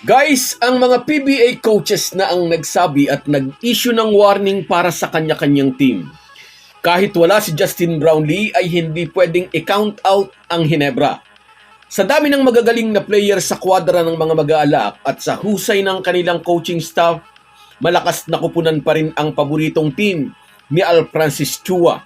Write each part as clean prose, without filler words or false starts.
Guys, ang mga PBA coaches na ang nagsabi at nag-issue ng warning para sa kanya-kanyang team. Kahit wala si Justin Brownlee ay hindi pwedeng i-count out ang Hinebra. Sa dami ng magagaling na player sa kwadra ng mga mag-aalak at sa husay ng kanilang coaching staff, malakas na kupunan pa rin ang paboritong team ni Al Francis Chua.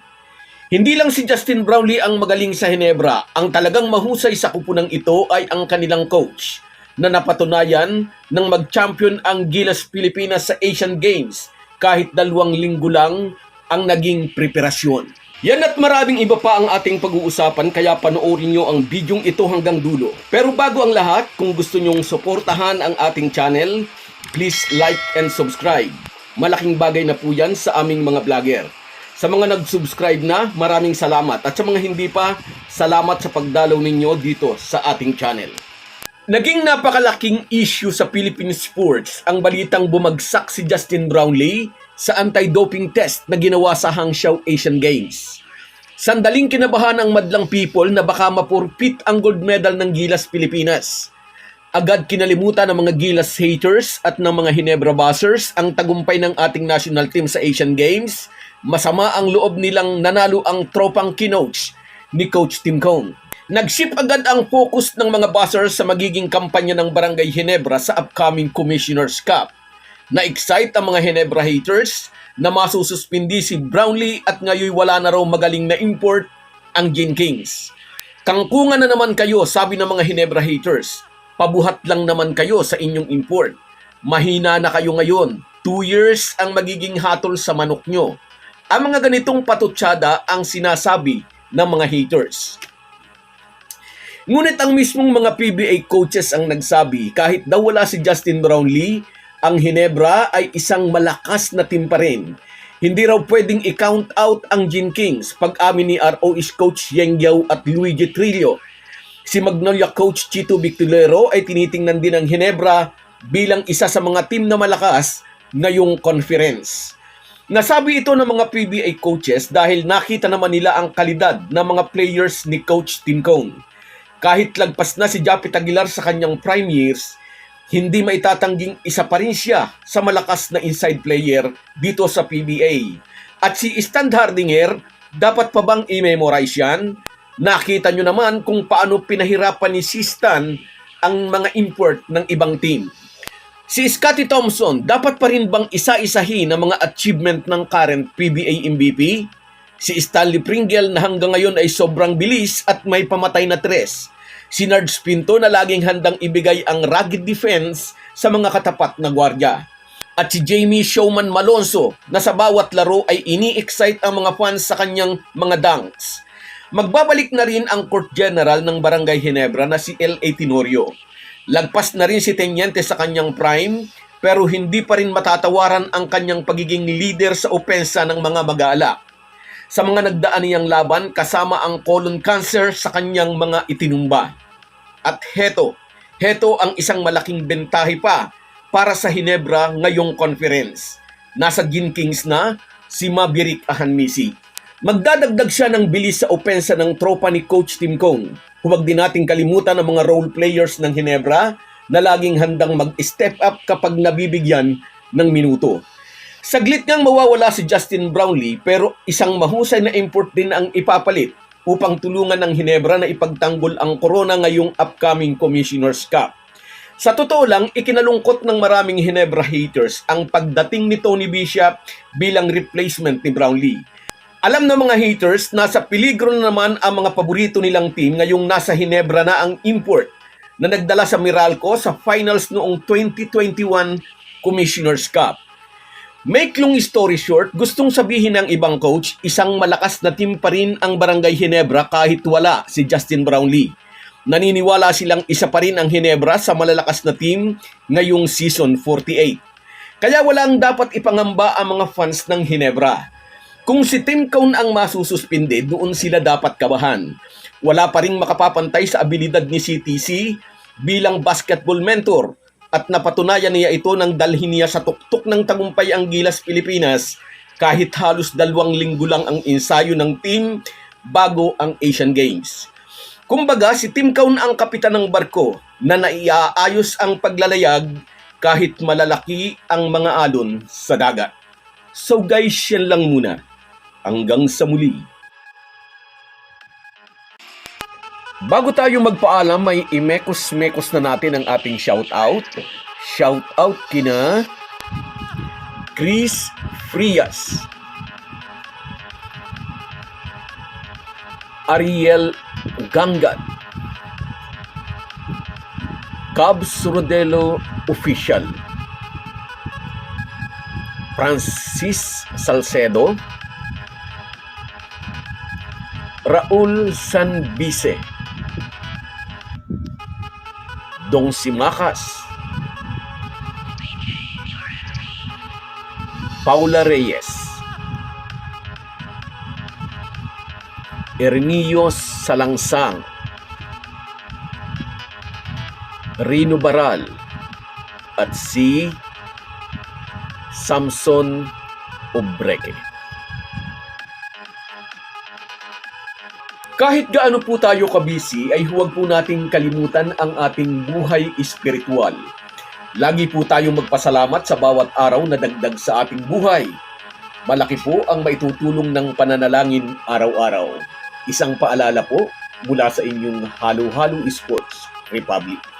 Hindi lang si Justin Brownlee ang magaling sa Hinebra, ang talagang mahusay sa kupunang ito ay ang kanilang coach na napatunayan nang mag-champion ang Gilas Pilipinas sa Asian Games kahit 2 linggo lang ang naging preparasyon. Yan at maraming iba pa ang ating pag-uusapan kaya panoorin nyo ang bidyong ito hanggang dulo. Pero bago ang lahat, kung gusto nyong suportahan ang ating channel, please like and subscribe. Malaking bagay na po yan sa aming mga vlogger. Sa mga nag-subscribe na, maraming salamat. At sa mga hindi pa, salamat sa pagdalaw ninyo dito sa ating channel. Naging napakalaking issue sa Philippine sports ang balitang bumagsak si Justin Brownlee sa anti-doping test na ginawa sa Hangzhou Asian Games. Sandaling kinabahan ang madlang people na baka mapurpit ang gold medal ng Gilas Pilipinas. Agad kinalimutan ng mga Gilas haters at ng mga Hinebra Buzzers ang tagumpay ng ating national team sa Asian Games. Masama ang loob nilang nanalo ang tropang kinoach ni Coach Tim Cone. Nag-shift agad ang focus ng mga buzzers sa magiging kampanya ng Barangay Hinebra sa upcoming Commissioner's Cup. Na-excite ang mga Hinebra haters na masususpindi si Brownlee at ngayon wala na raw magaling na import ang Gin Kings. Kangkungan na naman kayo, sabi ng mga Hinebra haters. Pabuhat lang naman kayo sa inyong import. Mahina na kayo ngayon. 2 years ang magiging hatol sa manok nyo. Ang mga ganitong patutsada ang sinasabi ng mga haters. Ngunit ang mismong mga PBA coaches ang nagsabi kahit daw wala si Justin Brownlee, ang Hinebra ay isang malakas na team pa rin. Hindi raw pwedeng i-count out ang Gin Kings pag-amin ni ROH coach Yeng Yao at Luigi Trillo. Si Magnolia coach Chito Victorero ay tinitingnan din ang Hinebra bilang isa sa mga team na malakas ngayong conference. Nasabi ito ng mga PBA coaches dahil nakita naman nila ang kalidad ng mga players ni Coach Tim Cone. Kahit lagpas na si Japit Aguilar sa kanyang prime years, hindi maitatangging isa pa rin siya sa malakas na inside player dito sa PBA. At si Stan Hardinger, dapat pa bang i-memorize yan? Nakita nyo naman kung paano pinahirapan ni si Stan ang mga import ng ibang team. Si Scotty Thompson, dapat pa rin bang isa-isahin ang mga achievement ng current PBA MVP? Si Stanley Pringle na hanggang ngayon ay sobrang bilis at may pamatay na tres. Si Nards Pinto na laging handang ibigay ang rugged defense sa mga katapat na gwardiya. At si Jamie Showman Malonzo na sa bawat laro ay ini-excite ang mga fans sa kanyang mga dunks. Magbabalik na rin ang court general ng Barangay Hinebra na si L.A. Tenorio. Lagpas na rin si Teniente sa kanyang prime pero hindi pa rin matatawaran ang kanyang pagiging leader sa opensa ng mga mag-aalak. Sa mga nagdaan niyang laban kasama ang colon cancer sa kanyang mga itinumba. At heto ang isang malaking bentahe pa para sa Hinebra ngayong conference. Nasa Gin Kings na si Maverick Ahanmisi. Magdadagdag siya ng bilis sa opensa ng tropa ni Coach Tim Cone. Huwag din nating kalimutan ang mga role players ng Hinebra na laging handang mag-step up kapag nabibigyan ng minuto. Saglit ngang mawawala si Justin Brownlee pero isang mahusay na import din ang ipapalit upang tulungan ng Hinebra na ipagtanggol ang corona ngayong upcoming Commissioner's Cup. Sa totoo lang, ikinalungkot ng maraming Hinebra haters ang pagdating ni Tony Bishop bilang replacement ni Brownlee. Alam ng mga haters, nasa peligro na naman ang mga paborito nilang team ngayong nasa Hinebra na ang import na nagdala sa Meralco sa finals noong 2021 Commissioner's Cup. Make long story short, gustong sabihin ng ibang coach, isang malakas na team pa rin ang Barangay Hinebra kahit wala si Justin Brownlee. Naniniwala silang isa pa rin ang Hinebra sa malalakas na team ngayong season 48. Kaya walang dapat ipangamba ang mga fans ng Hinebra. Kung si Tim Cone ang masususpinde, doon sila dapat kabahan. Wala pa rin makapapantay sa abilidad ni CTC bilang basketball mentor. At napatunayan niya ito nang dalhin niya sa tuktok ng tagumpay ang Gilas Pilipinas kahit halos 2 linggo lang ang ensayo ng team bago ang Asian Games. Kumbaga, si Tim Kaun ang kapitan ng barko na naiaayos ang paglalayag kahit malalaki ang mga alon sa dagat. So guys, yan lang muna. Hanggang sa muli. Bago tayo magpaalam, may imekos-mekos na natin ang ating shoutout. Shoutout kina Chris Frias, Ariel Gangat, Cubs Rodelo Official, Francis Salcedo, Raul Sanbise, Dong Simakas, Paula Reyes, Ernillo Salangsang, Rino Baral, at si Samson Obreke. Kahit gaano po tayo kabisi, ay huwag po nating kalimutan ang ating buhay espiritual. Lagi po tayong magpasalamat sa bawat araw na dagdag sa ating buhay. Malaki po ang maitutulong ng pananalangin araw-araw. Isang paalala po mula sa inyong Halo-Halo Sports Republic.